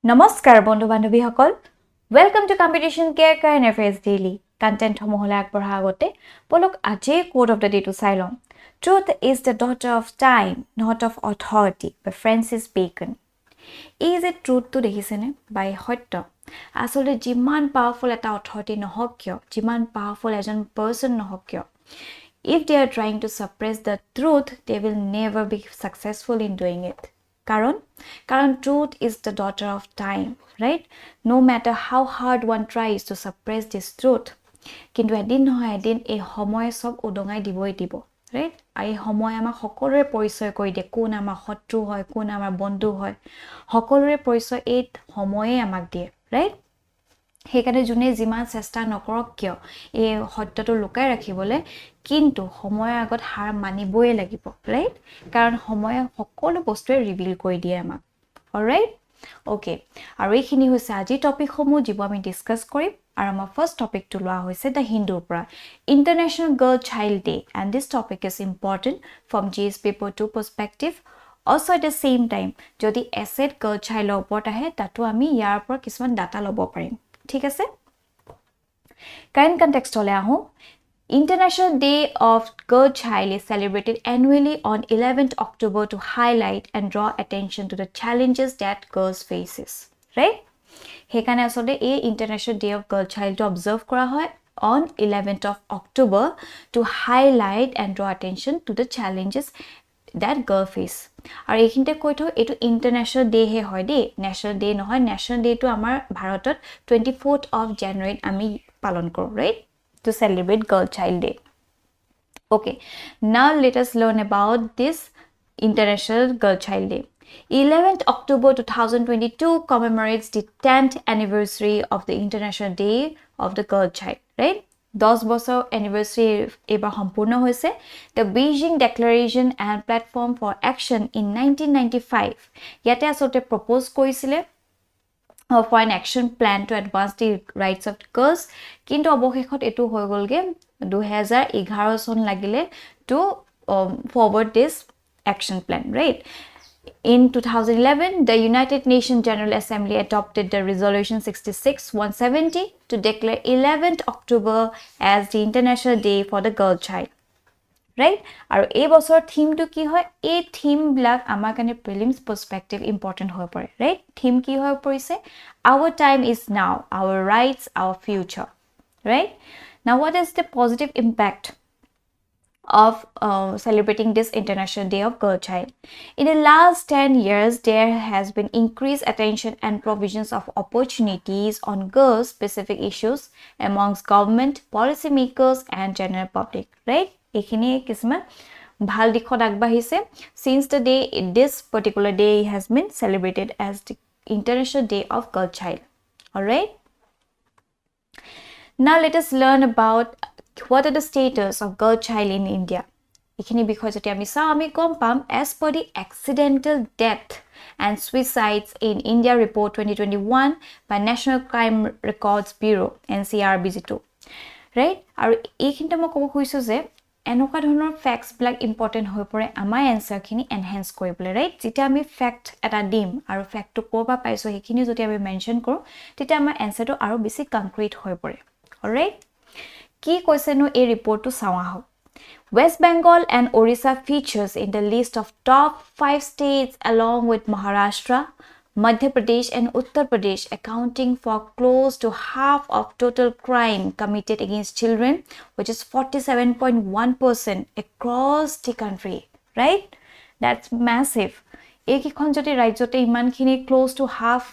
Namaskar বন্ধু বান্ধৱী সকল Welcome to Competition Care Current Affairs Daily Content সমূহলৈ আগবঢ়া আগতে বলক আজি quote of the day to চাই লম Truth is the daughter of time not of authority by Francis Bacon এই যে ট্ৰুথটো দেখিছেনে বাই সত্য আসলে যিমান পাৱাৰফুল এটা অথৰিটি নহওক কিয় যিমান পাৱাৰফুল এজন পাৰ্সন নহওক কিয় if they are trying to suppress the truth they will never be successful in doing it Karan truth is the daughter of time, right? No matter how hard one tries to suppress this truth, কিন্তু এদিন নহয় এদিন এই সময় সব উদঙাই দিবই দিব, right? এই সময় আমাক সকলোৰে পৰিচয় কৰি দিয়ে কোন আমাৰ শত্ৰু হয় কোন আমাৰ বন্ধু হয় সকলোৰে পৰিচয় এই সময়ে আমাক দিয়ে, right? সেইকাৰণে যোনে যিমান চেষ্টা নকৰক কিয় এই সত্যটো লুকাই ৰাখিবলে কিন্তু সময়ৰ আগত হাৰ মানিবই লাগিব ৰাইট কাৰণ সময় সকলো বস্তুৱে ৰিভিল কৰি দিয়ে আমাক অলৰাইট ওকে আৰু এইখিনি হৈছে আজি টপিক সমূহ যিবোৰ আমি ডিসকাস কৰিম আৰু আমাৰ ফাৰ্স্ট টপিকটো লোৱা হৈছে দা হিন্দুৰ পৰা international girl child day and this topic is important from GS paper 2 পাৰ্সপেক্টিভ also at the same time যদি এসেট গাৰ্ল চাইল্ডৰ ওপৰত আহে তাতো আমি ইয়াৰ পৰা কিছুমান ডাটা ল'ব পাৰিম ঠিক আছে কাৰেন্ট কনটেক্সট হলে আহো International Day of Girl Child is celebrated annually on 11th October to highlight and draw attention to the challenges that girls faces right হেকানে আসলে এই International Day of Girl Child to observe করা হয় on 11th of October to highlight and draw attention to the challenges that girl face আৰু এইখিনতে কৈতো এটো international day হে হয় দে national day নহয় national day তো আমাৰ ভাৰতত 24th of January আমি পালন কৰো right to celebrate Girl Child Day okay now let us learn about this International Girl Child Day 11th October 2022 commemorates the 10th anniversary of the International Day of the Girl Child right 10 বছৰ anniversary এবাৰ সম্পূৰ্ণ হৈছে the Beijing Declaration and Platform for Action in 1995 ইয়াতে আসলে propose কৰিছিলে for an action plan to advance the rights of girls কিন্তু অবশেষত এটো হৈ গলগে 2011 সন লাগিলে to forward this action plan right In 2011, the United Nations General Assembly adopted the Resolution 66-170 to declare 11th October as the International Day for the Girl Child. Right? আৰু এই বছৰ theme two কি হয় এই থিম ব্লাক আমাৰ কাৰণে prelims পাৰ্সপেক্টিভ important হৈ পৰে ৰাইট থিম কি হৈ পৰিছে our time is now our rights our future right now what is the positive impact of celebrating this International Day of Girl Child in the last 10 years there has been increased attention and provisions of opportunities on girls specific issues amongst government policymakers and general public right এখিনি কিসমা ভাল দিখত আগবাঢ়িছে since the day this particular day has been celebrated as the International Day of Girl Child all right now let us learn about what are the status of girl child in India এখিনি বিষয় যদি আমি চাও আমি কম পাম as per the accidental death and suicides in India report 2021 by National Crime Records Bureau NCRBG2 right আৰু এইখিনতে মই ক'ব খুজিছো যে এনেকুৱা ধৰণৰ ফ্যাক্টস ব্লাক ইম্পৰ্টেন্ট হৈ পৰে আমাৰ এনসাৰ খিনি এনহান্স কৰিবলৈ ৰাইট যেতিয়া আমি ফ্যাক্ট এটা দিম আৰু ফ্যাক্টটো ক'বা পাইছো সেইখিনি যদি আমি মেনশন কৰো তেতিয়া আমাৰ এনসাৰটো আৰু বেছি কনক্ৰিট হৈ পৰে অলৰাইট কি কৈছেনো এই ৰিপৰ্টটো চাওয়া হওক West Bengal and Orissa features in the list of top 5 states along with Maharashtra, Madhya Pradesh and Uttar Pradesh accounting for close to half of total crime committed against children which is 47.1% across the country right that's massive এইকিখন যদি ৰাজ্যতে ইমানখিনি close to half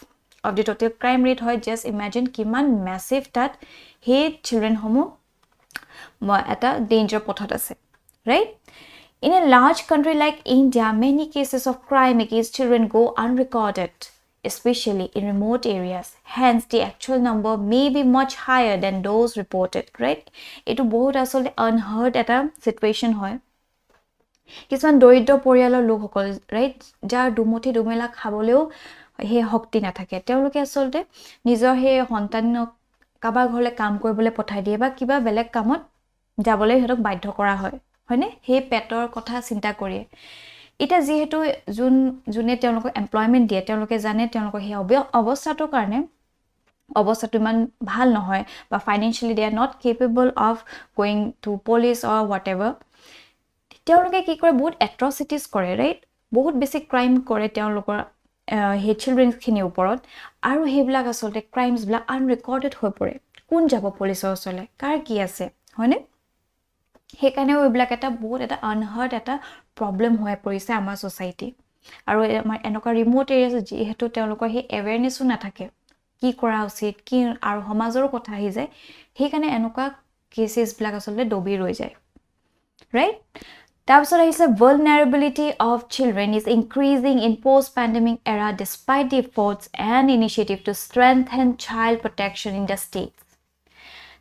of the total crime rate হয় just imagine কিমান massive that হে children homo eta danger pothot ase right in a large country like India many cases of crime against children go unrecorded especially in remote areas hence the actual number may be much higher than those reported right etu bahut asole unheard eta situation hoy কিছুমান দৰিদ্ৰ পৰিয়ালৰ লোকসকল right যাৰ দুমুঠি দুমেলা খাবলেও হে শক্তি নাথাকে তেওঁলোকে আসলে নিজৰ হে সন্তানক কাবা ঘৰলে কাম কৰিবলৈ পঠাই দিয়ে বা কিবা বেলেগ কামত যাবলৈ হেতক বাধ্য কৰা হয় হয়নে হে পেটৰ কথা চিন্তা কৰি এটা যেহেতু যোনে তেওঁলোকক এমপ্লয়মেন্ট দিয়ে তেওঁলোকে জানে তেওঁলোকৰ সেই অৱস্থাটোৰ কাৰণে অৱস্থাটো ইমান ভাল নহয় বা financially they are not capable of going to police or whatever তেওঁলোকে কি কৰে বহুত এট্ৰচিটিজ কৰে ৰাইট বহুত বেছি ক্ৰাইম কৰে তেওঁলোকৰ সেই চিলড্ৰেনখিনিৰ ওপৰত আৰু সেইবিলাক আচলতে ক্ৰাইমছবিলাক আনৰেকৰ্ডেড হৈ পৰে কোন যাব পুলিচৰ ওচৰলৈ কাৰ কি আছে হয়নে সেইকাৰণেও এইবিলাক এটা বহুত এটা আনহাৰ্ড এটা প্ৰব্লেম হৈ পৰিছে আমাৰ ছ'চাইটি আৰু আমাৰ এনেকুৱা ৰিমোট এৰিয়াছ যিহেতু তেওঁলোকৰ সেই এৱেৰনেছো নাথাকে কি কৰা উচিত কি আৰু সমাজৰো কথা আহি যায় সেইকাৰণে এনেকুৱা কেছেছবিলাক আচলতে দবি ৰৈ যায় ৰাইট তাৰপিছত আহিছে vulnerability of children is increasing in post-pandemic era despite the efforts and initiative to strengthen child protection in the states.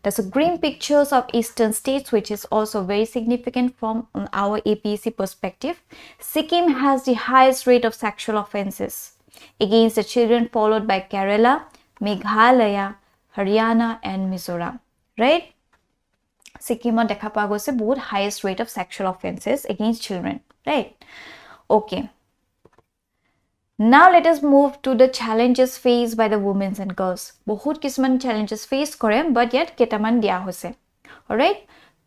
There's a grim pictures of eastern states which is also very significant from our APSC perspective. Sikkim has the highest rate of sexual offenses against the children followed by Kerala, Meghalaya, Haryana and Mizoram. Right? Sikkim dekha poa goise bahut highest rate of sexual offenses against children. Right? Okay. Now let us move to the challenges faced by the women and girls. Bahut kisman challenges face kore but yet ketaman dia hoise. All right?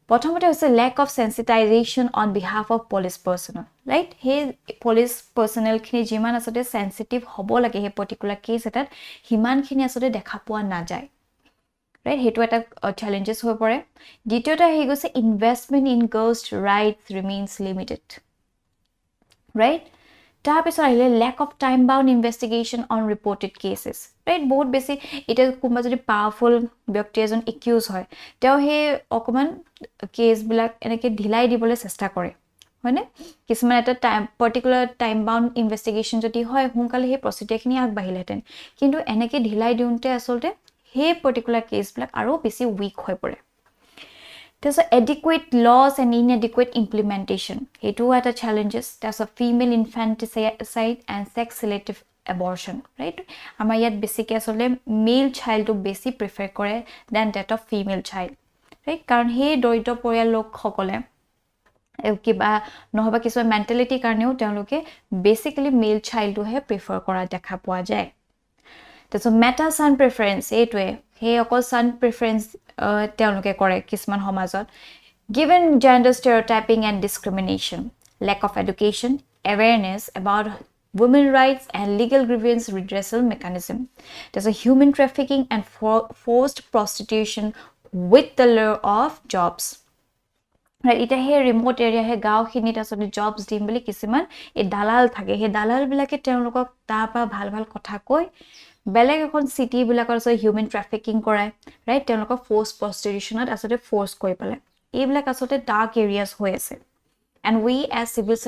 Prothomote hoise lack of sensitization on behalf of police personnel. Right? He police personnel khini jiman asote sensitive hobo lage he particular case etat himan khini asote dekha poa na jay. Right? Hetu eta challenges hoi pore. Ditiota he goise investment in girls' rights remains limited. Right? তাৰপিছত আহিলে lack of time bound investigation on reported cases right বহুত বেছি এটা কোনবা যদি পাওয়াৰফুল ব্যক্তি এজন accused হয় তেও হে অকমান কেস বিলাক এনেকে ঢিলাই দিবলৈ চেষ্টা কৰে হয়নে কিছুমান এটা time particular time bound investigation যদি হয় হুনকালে হে প্ৰসিডিউৰখিনি আগবাঢ়িলেতেন কিন্তু এনেকে ঢিলাই দিউনতে আসলতে হে পাৰ্টিকুলাৰ কেস বিলাক আৰু বেছি উইক হৈ পৰে There's adequate laws and inadequate implementation. Hetu are challenges. There's a female infanticide and sex selective abortion, right? Ama yat basically asole male child to basic prefer kore than that of female child, right? Karon he doito porial lok hokole kiba nohoba kisu mentality karneo তেওঁলোকে basically male child to he prefer kora dekha poa jay. There's a meta son preference etwe he okol son preference তেওঁলোকে কৰে কিসমান সমাজত given gender stereotyping and discrimination lack of education awareness about women rights and legal grievance redressal mechanism there's a human trafficking and forced prostitution with the lure of jobs right ita he remote area he গাঁও খিনিত আসলে jobs দিম বুলি কিসমান এই দালাল থাকে হে দালাল বিলাকে তেওঁলোকক তাপা ভাল ভাল কথা কই বেলেগ এখন সিটি বিলাকৰ আছে হিউম্যান ট্ৰাফিকিং কৰায় ৰাইট তেওঁলোকক ফোৰ্স প্ৰস্টিটিউশনত আসলে ফোৰ্স কৰি পালে এইবিলাক আসলে ডাৰ্ক এৰিয়াস হৈ আছে and we as civil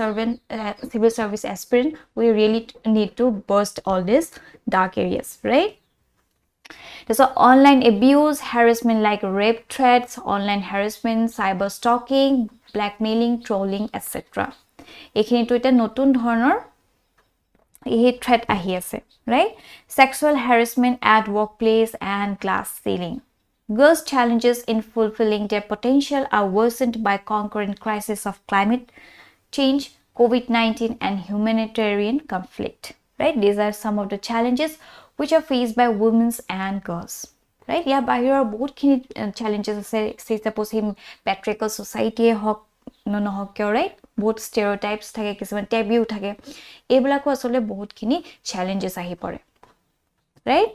service aspirant we really need to burst all these dark areas right there's online abuse harassment like rape threats online harassment cyber stalking blackmailing trolling etc এখিনি তো এটা নতুন ধৰণৰ এই threat আহি আছে right sexual harassment at workplace and glass ceiling girls challenges in fulfilling their potential are worsened by concurrent crisis of climate change covid-19 and humanitarian conflict right these are some of the challenges which are faced by women and girls right yeah bahira bahut khini challenges ase say suppose him patriarchal society hok no hok right বহুত stereotypes থাকে কিছুমান taboo থাকে এইবিলাকো আসলে বহুতখিনি challenges আহি পৰে right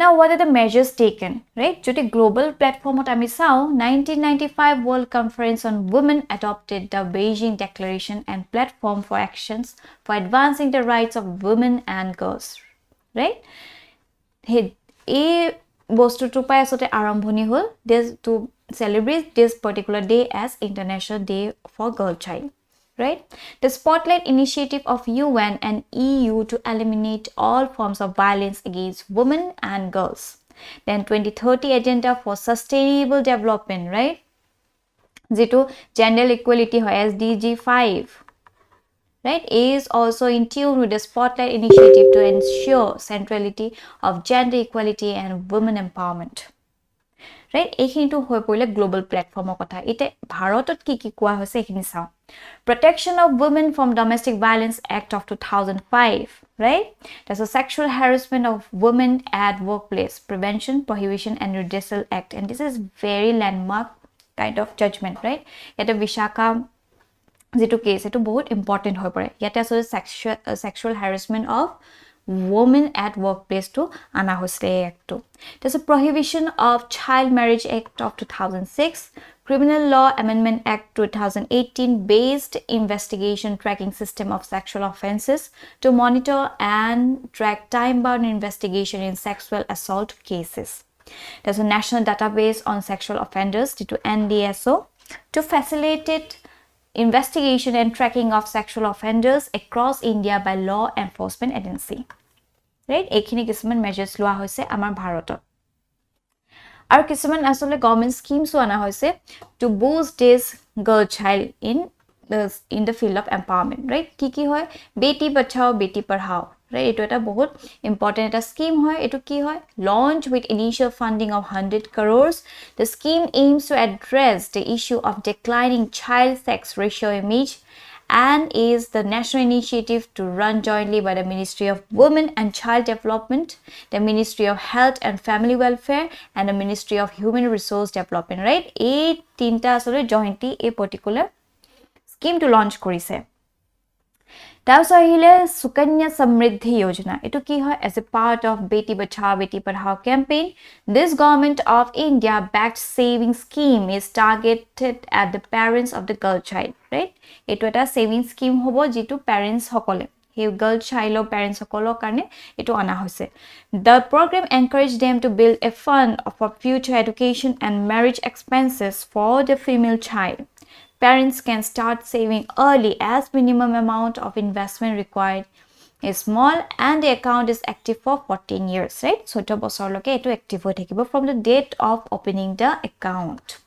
now what are the measures taken right যদি global platformত আমি চাও 1995 world conference on women adopted the Beijing declaration and platform for actions for advancing the rights of women and girls right এই বস্তুটো পাই আসলে আৰম্ভণি হল to celebrate this particular day as International Day for Girl Child, right? The Spotlight initiative of UN and EU to eliminate all forms of violence against women and girls. Then 2030 Agenda for Sustainable Development, right? Zito Gender Equality SDG 5, right? Is also in tune with the Spotlight initiative to ensure centrality of gender equality and women empowerment. right? এইখিনিটো হৈ পৰিলে global প্লেটফৰ্মৰ কথা এতিয়া ভাৰতত কি কোৱা হৈছে এইখিনি চাও Protection of Women from Domestic Violence Act of 2005 right that's a Sexual Harassment of Women at Workplace Prevention Prohibition and Redressal Act and this is very landmark kind of judgment right এটা বিশাখা যেটো case এটো বহুত important হৈ পৰে ইয়াতে আছে sexual harassment of women at workplace to ana hoise act there's a Prohibition of Child Marriage Act of 2006 Criminal Law Amendment Act 2018 based investigation tracking system of sexual offenses to monitor and track time-bound investigation in sexual assault cases there's a National Database on Sexual Offenders to NDSO to facilitate investigation and tracking of sexual offenders across India by law enforcement agency right ekhini kisman measures lua hoise amar bharatot ar kisman asole government schemes ana hoise to boost this girl child in the field of empowerment right ki hoy beti bachao beti padhao right eto eta bahut important eta scheme hoy eto ki hoy launch with initial funding of 100 crores the scheme aims to address the issue of declining child sex ratio image and is the national initiative to run jointly by the Ministry of Women and Child Development the Ministry of Health and Family Welfare and the Ministry of Human Resource Development right ei tinta asole jointly a particular scheme to launch korise That's ahile Sukanya Samriddhi Yojana. Ito ki hoy as a part of Beti Bachao Beti Padhao campaign. This government of India backed saving scheme is targeted at the parents of the girl child, right? Ito eta saving scheme hobo jitu parents hokole. He girl child or parents hokolo karne ito ana hoise. The program encouraged them to build a fund for future education and marriage expenses for the female child. Parents can start saving early as minimum amount of investment required is small and the account is active for 14 years, right? So, to bosor loke eto active hoy thakibo from the date of opening the account.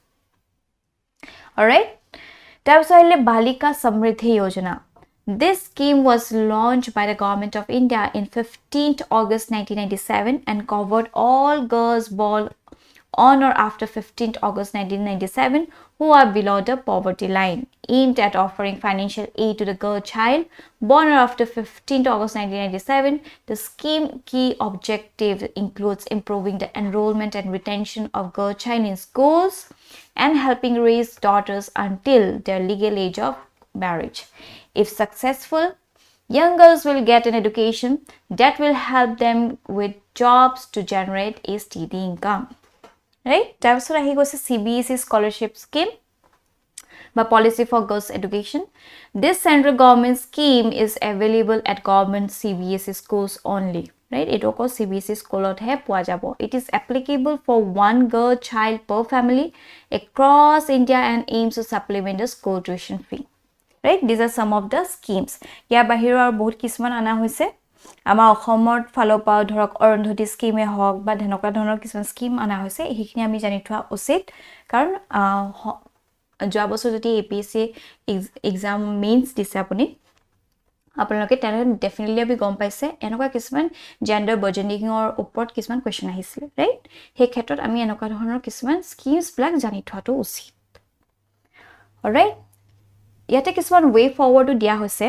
Alright? Tarpasile Balika Samriddhi Yojana. This scheme was launched by the Government of India in 15th August 1997 and covered all girls born on or after 15th August 1997 who are below the poverty line, aimed at offering financial aid to the girl child born or after 15th August 1997. The scheme key objective includes improving the enrollment and retention of girl child in schools and helping raise daughters until their legal age of marriage. If successful, young girls will get an education that will help them with jobs to generate a steady income. Right? Tarpasot ahi goise CBSE Scholarship Scheme by Policy for Girls Education. This central government scheme is available at government CBSE schools only. Right? It oko CBSE school he poa jabo. It is applicable for one girl child per family across India and aims to supplement the school tuition fee. Right? These are some of the schemes. Ya bahiro ar bahut kisman ana hoise. Ama অসমত ফলো পাও ধৰক অৰুন্ধতী স্কিমে হওক বা ধনকা ধৰণৰ কিছু scheme আনা হৈছে এইখিনি আমি জানি থোৱা উচিত কাৰণ যোৱা বছৰ যদি APSC এক্সাম মেইনছ দিছে আপুনি আপোনালোকে তেনে ডেফিনেটলি আমি গম পাইছে এনেকুৱা কিছুমান জেন্ডাৰ বাৰ্জেনিংৰ ওপৰত কিছুমান কোৱেশ্চন আহিছিল ৰাইট সেই ক্ষেত্ৰত আমি এনেকুৱা ধৰণৰ কিছুমান স্কিমছ ব্লাক জানি থোৱাটো উচিত অলৰাইট ইয়াতে কিছুমান ৱে ফৰৱাৰ্ডো দিয়া হৈছে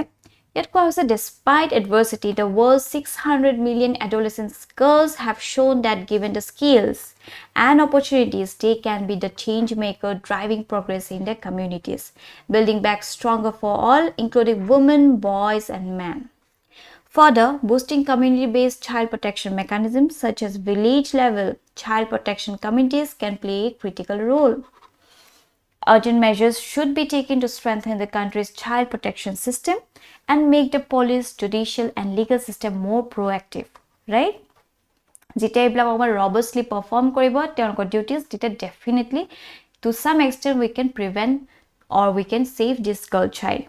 Yet, despite adversity, the world's 600 million adolescent girls have shown that given the skills and opportunities, they can be the change maker driving progress in their communities, building back stronger for all, including women, boys, and men. Further, boosting community-based child protection mechanisms such as village-level child protection committees can play a critical role. Urgent measures should be taken to strengthen the country's child protection system and make the police, judicial and legal system more proactive, right? Jita eblak amar robustly perform koribo teonor duties jita definitely to some extent we can prevent or we can save this girl child.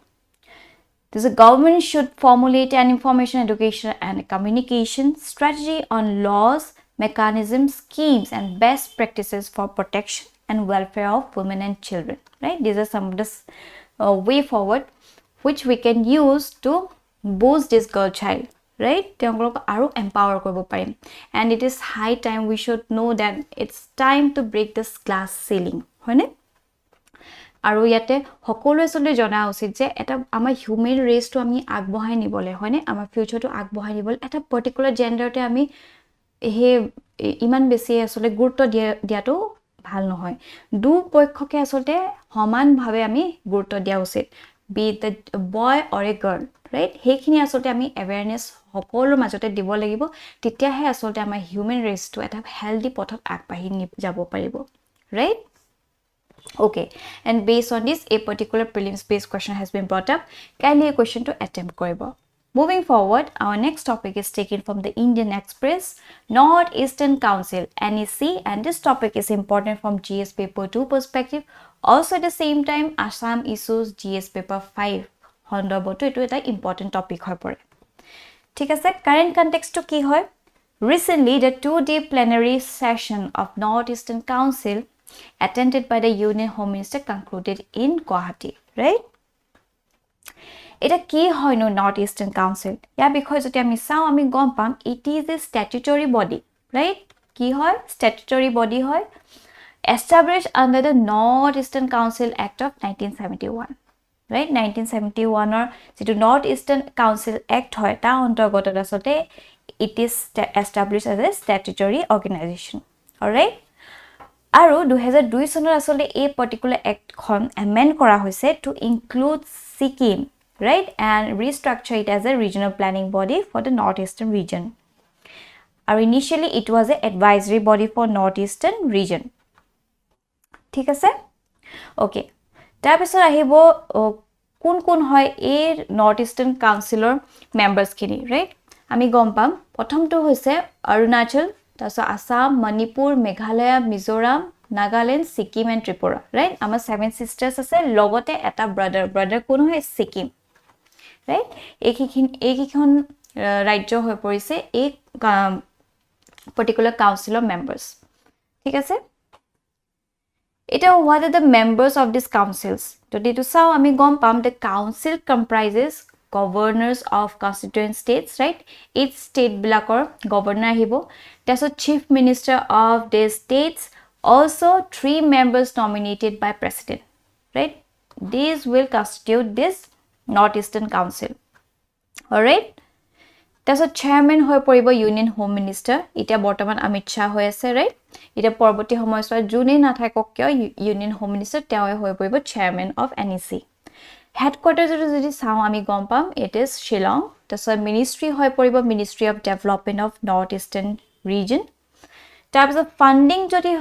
The government should formulate an information, education and communication strategy on laws, mechanisms, schemes and best practices for protection and welfare of women and children, right? These are some of the way forward which we can use to boost this girl child, right? তেওঁলোকক আৰু empower কৰিব পাৰিম and it is high time we should know that it's time to break this glass ceiling হয়নে আৰু ইয়াতে সকলোৱে চলি জনা উচিত যে এটা আমাৰ হিউম্যান ৰেসটো আমি আগবঢ়াই নিবলে হয়নে আমাৰ ফিউচাৰটো আগবঢ়াই নিবলে এটা পাৰ্টিকুলাৰ জেন্ডাৰতে আমি হে ইমান বেছি আসলে গুৰুত্ব দিয়াটো ভাল নহয় দু পক্ষকে আসলে সমানভাৱে আমি গুৰুত্ব দিয়া উচিত be it a boy or a girl right হেখিনি আসলে আমি awareness সকলো মাজতে দিব লাগিব তেতিয়াহে আসলে আমাৰ হিউম্যান ৰেসটো এটা হেলদি পথত আগবাঢ়ি যাব পাৰিব right okay and based on this a particular prelims based question has been brought up kindly a question to attempt koribo moving forward our next topic is taken from the Indian Express Northeastern Council NEC and this topic is important from GS paper 2 perspective also at the same time Assam issues GS paper 5 hondoboto etu eta important topic hoy pore thik ase current context to ki hoy recently the 2-day plenary session of Northeastern Council attended by the Union Home Minister concluded in Guwahati, right? Eta ki hoy no Northeastern Council? Ya because jodi ami sao ami gom pam it is a statutory body, right? Ki hoy? Statutory body hoy established under the Northeastern Council Act of 1971. Right? 1971 or jitu Northeastern Council Act hoy ta ontorgoto asote it is established as a statutory organization. All right? আৰু 2002 চনৰ আসলে এই particular act খন amend কৰা হৈছে to include Sikkim right and restructure it as a regional planning body for the northeastern region আৰু initially it was a advisory body for northeastern region ঠিক আছে okay তাৰ পিছত আহিব কোন হয় এই northeastern councilor members খিনি right আমি গম পাম প্ৰথমটো হৈছে Arunachal তাসো Assam, Manipur, Meghalaya, Mizoram, Nagaland, Sikkim and Tripura, right? Our 7 sisters ase logote eta brother kono hoy Sikkim, right? Ekikhon rajyo hoy porise ek particular council of members. Thik ase? Eta what are the members of these councils? Todi to sao ami gom pam the council comprises governors of constituent states right each state blakor governor hibo taso chief minister of the states also 3 members nominated by president right these will constitute this Northeastern Council all right taso chairman hoy poribo union home minister eta bortoman Amit Shah hoy ase right eta porboti homoyswa june na thakok kyo union home minister teo hoy poribo chairman of NEC headquarters jodi sao ami gom pam it is Shillong taso ministry hoy poribo Ministry of Development of Northeastern region types of funding jodi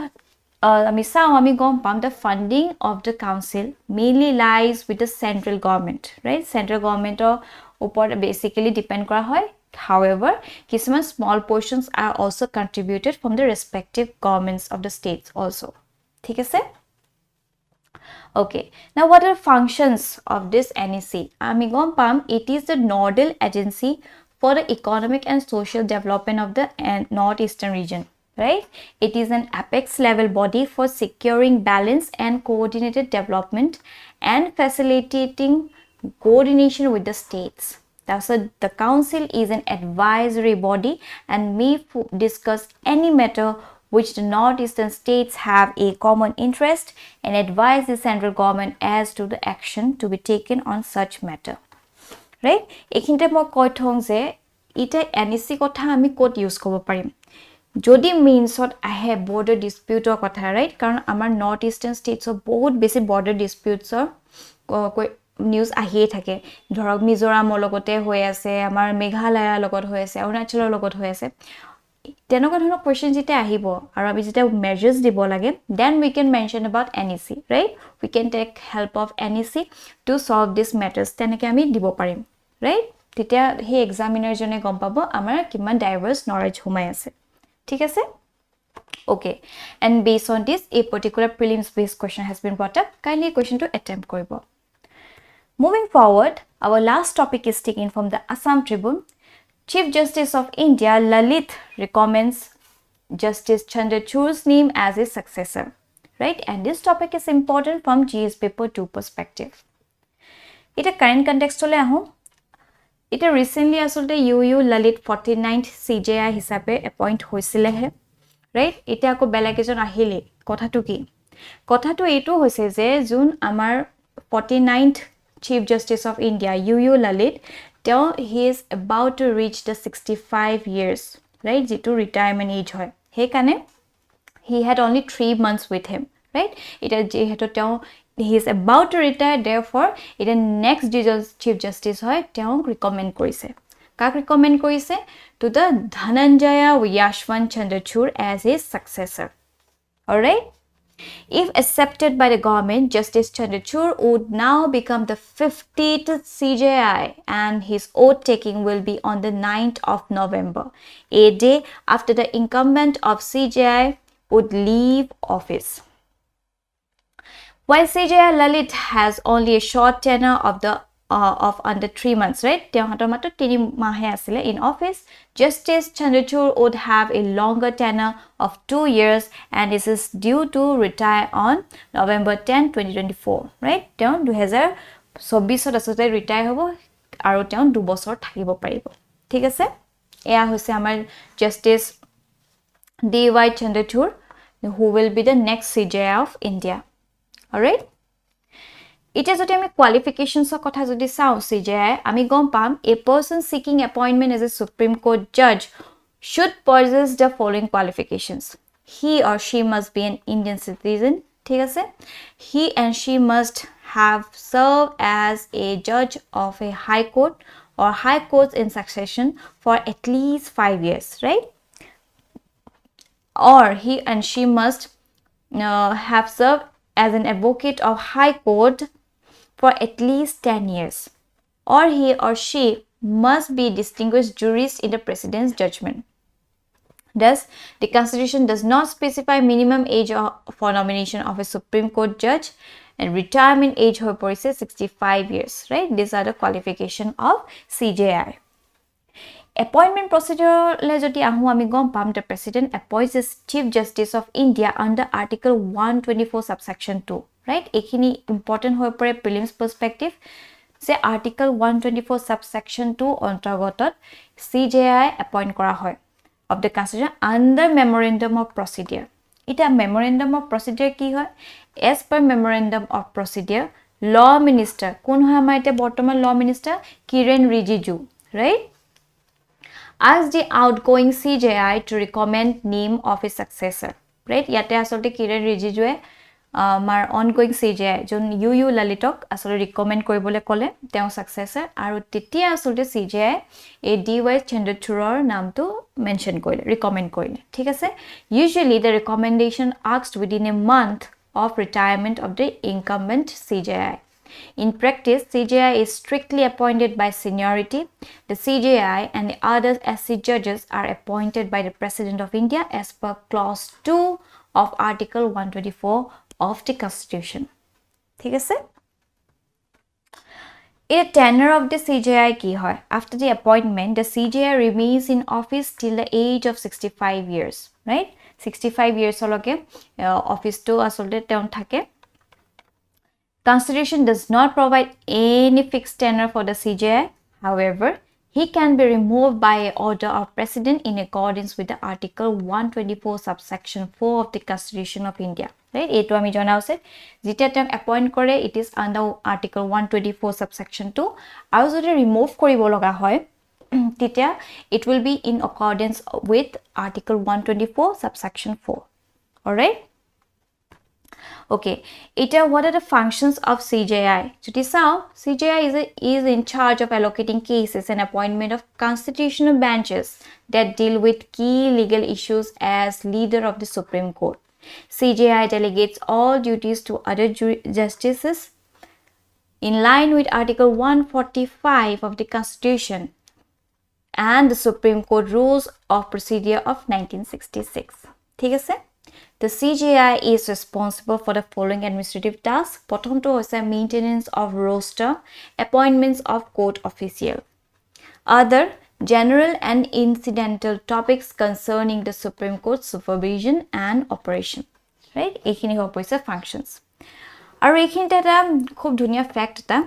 ami sao ami gom pam the funding of the council mainly lies with the central government right central government upor basically depend kora hoy however kisman small portions are also contributed from the respective governments of the states also thik ase okay now what are functions of this NEC ami gom pam it is the nodal agency for the economic and social development of the northeastern region right it is an apex level body for securing balance and coordinated development and facilitating coordination with the states thus the council is an advisory body and may discuss any matter which the northeastern states have a common interest and advise the central government as to the action to be taken on such matter right ekhinte mo koi thong je ite NEC kotha ami code use kobo parim jodi means ot ahe border dispute or kotha right karon amar northeastern states of bahut besi border disputes or news ahi thake dhorok Mizoram logote hoy ase amar Meghalaya logot hoy ase Arunachal logot hoy ase tenoko dhonok question jite ahibo aru abi jite measures dibo lage then we can mention about NEC right we can take help of NEC to solve these matters teneke ami dibo parim right titia he examiner jone gom pabo amar kiman diverse knowledge humai ase thik ase okay and based on this a particular prelims based question has been brought up kindly question to attempt koribo moving forward our last topic is taken from the Assam Tribune Chief Justice of India Lalit recommends Justice Chandrachud's name as his successor right and this topic is important from GS paper 2 perspective ita current context ole ahu এটা recently আসলতে U Lalit 49th CJI হিচাপে appoint হৈছিলেহে right এটা আকৌ বেলেগ এজন আহিলে কথাটো কি কথাটো এইটো হৈছে যে জুন আমাৰ 49th Chief Justice of India U Lalit তেওঁ he is about to reach the 65 years right যেটো ৰিটায়াৰমেন্ট এজ হয় হে কানে he had only 3 months with him right এটা যেহেতু তেওঁ he is about to retire therefore it is next chief justice hoy teong recommend korise kak recommend korise to the Dhananjaya Yashwant Chandrachud as his successor all right if accepted by the government justice Chandrachud would now become the 50th CJI and his oath taking will be on the 9th of November a day after the incumbent of CJI would leave office. While CJI Lalit has only a short tenure of under 3 months, right? In office, Justice Chandrachud would have a longer tenure of 2 years and this is due to retire on November 10, 2024, right? 2024 retire hobo aru 2 বছৰ থাকিব পাৰিব ঠিক আছে এয়া হৈছে আমাৰ Justice D.Y. Chandrachud, who will be the next CJI of India. Alright? It is a qualifications of kotha jodi sao CJI. Ami gom pam a person seeking appointment as a Supreme Court judge should possess the following qualifications. He or she must be an Indian citizen. Thik ase? He and she must have served as a judge of a high court or high courts in succession for at least 5 years, right? Or he and she must have served as an advocate of high court for at least 10 years. Or he or she must be distinguished jurist in the president's judgment. Thus, the Constitution does not specify minimum age for nomination of a Supreme Court judge and retirement age for 65 years, right? These are the qualifications of CJI. Appointment procedure le jodi ahu ami gom pam the president appoints the chief justice of India under article 124 subsection 2 right ekhini important hoy pore prelims perspective se article 124 subsection 2 antargotot CJI appoint kora hoy of the constitution under memorandum of procedure ita memorandum of procedure ki hoy as per memorandum of procedure law minister kun hoy amar ite bortoman law minister Kiran Rijiju right asked the outgoing CJI to recommend name of his successor right yate asolte Kiran Rijiju mar ongoing CJI jon yu lalitok asole recommend koribole kole teo successor aru titia asolte CJI a DY Chandrachudor naam to mention koile recommend koile thik ase usually the recommendation asked within a month of retirement of the incumbent CJI. In practice, CJI is strictly appointed by seniority. The CJI and the other SC judges are appointed by the President of India as per Clause 2 of Article 124 of the Constitution. ठीक है sir? A tenure of the CJI ki hoy. After the appointment, the CJI remains in office till the age of 65 years, right? 65 years oloke office to asolte teon thake. Constitution does not provide any fixed tenure for the CJI. However, he can be removed by order of President in accordance with the Article 124 subsection 4 of the Constitution of India. Right? Eto ami janao se jita tang appoint kore it is under Article 124 subsection 2. Aru jodi remove koribo loga hoy titia it will be in accordance with Article 124 subsection 4. All right? Okay, what are the functions of CJI? Jodi sao CJI is in charge of allocating cases and appointment of constitutional benches that deal with key legal issues as leader of the Supreme Court. CJI delegates all duties to other justices in line with Article 145 of the Constitution and the Supreme Court Rules of Procedure of 1966. ঠিক আছে? The CJI is responsible for the following administrative tasks. Prothom to hoise maintenance of roster, appointments of court official. Other general and incidental topics concerning the Supreme Court supervision and operation. Right? Ekhini hoise functions. Aru ekhini eta khub dhunia fact eta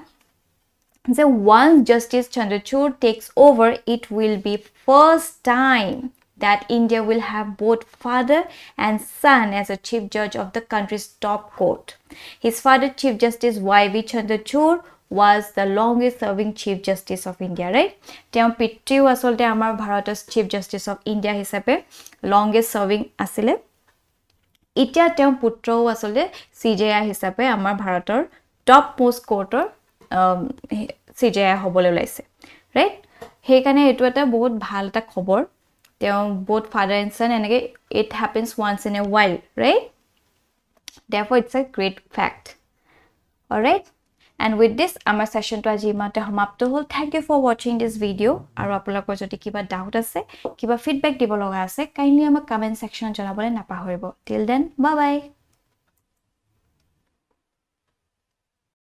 So once Justice Chandrachud takes over, it will be first time that India will have both father and son as a chief judge of the country's top court. His father, Chief Justice Y.V. Chandrachud, was the longest serving Chief Justice of India, right? তেওঁ পিতৃও আসলতে আমাৰ ভাৰতৰ Chief Justice of India হিচাপে longest serving আছিলে। এতিয়া তেওঁ পুত্ৰও আসলতে CJI হিচাপে আমাৰ ভাৰতৰ top most courtৰ CJI হ'বলৈ ওলাইছে, right? সেইকাৰণে এটো এটা বহুত ভাল এটা খবৰ। তেওঁ both father and son, and it happens once in a while, right? Therefore, it's a great fact. All right. And with this, our session to aji mate samapto hol. Thank you for watching this video. Aru apologor jodi kiba doubt ase, kiba feedback dibo loga ase, kindly ama comment section janabole napahoribo. Till then, bye bye.